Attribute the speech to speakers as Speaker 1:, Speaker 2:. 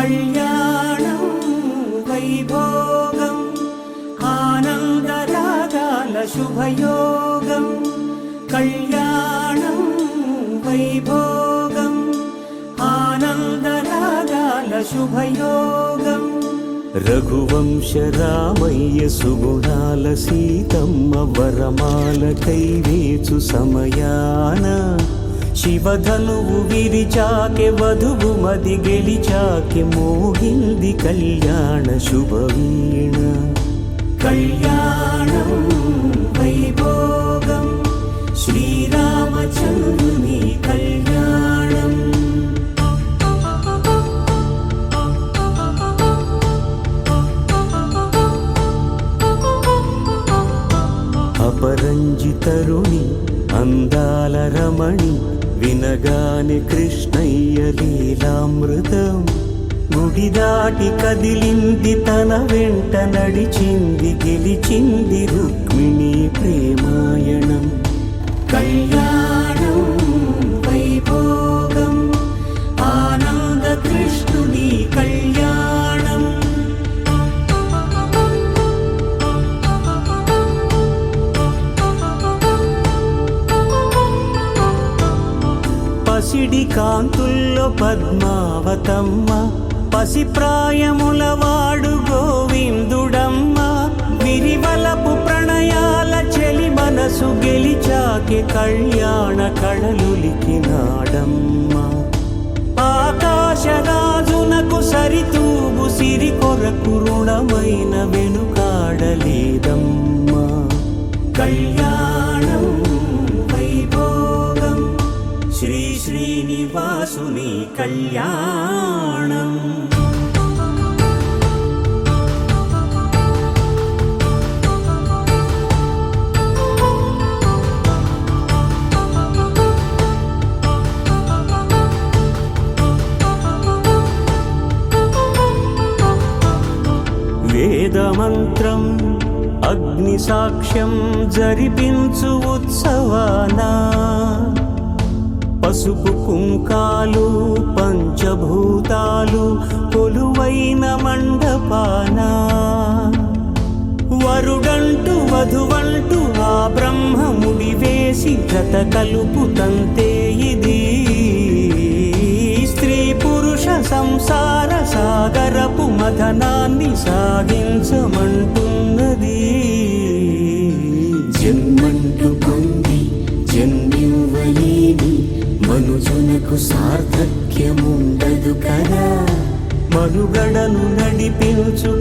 Speaker 1: కళ్యాణం వైభోగం ఆనందరాగాల శుభయోగం కళ్యాణం వైభోగం ఆనందరాగాల శుభయోగం రఘువంశ రామయ్య సుగుణాల సీతమ్మ వరమాల కైవేచు సమయాన శివధనువు విరిచాకె వధువు మది గెలిచాకె మోగింది కళ్యాణ శుభవీణ కళ్యాణం వైభోగం శ్రీరామచంద్రుని కళ్యాణం అపరంజి తరుణి అందాల రమణి వినగానే కృష్ణయ్య లీలామృతం గుడి దాటి కదిలింది తన వెంట నడిచింది గెలిచింది రుక్మిణి ప్రేమాయణం కళ్యాణం వైభోగం ఆనంద కృష్ణుని కళ్యాణం పసిడి కాంతుల్లో పద్మావతమ్మ పసిప్రాయముల వాడు గోవిందుడమ్మ విరివలపు ప్రణయాల చెలి మనసు గెలిచాకే కళ్యాణ కళలులికినాడమ్మ ఆకాశరాజునకు సరితూగు సిరి కొరకు రుణమైన వెనుకాడలేదమ్మా కళ్యాణం వైభోగం శ్రీ శ్రీనివాసుని కళ్యాణం వేదమంత్రం అగ్ని సాక్ష్యం జరిపించు ఉత్సవానా పసుపు కుంకాలు పంచభూతాలు కొలువైన మండపాన వరుడంటూ వధువంటూ ఆ బ్రహ్మముడి వేసి జత కలుపుతంతే ఇది స్త్రీ పురుష సంసార సాగరపు మథనాన్ని సాగించమంటున్నది జన్మంటూ పొంది జన్మివ్వలేని మనుజునకు సార్థక్యముండదు కదా మనుగడను నడిపించు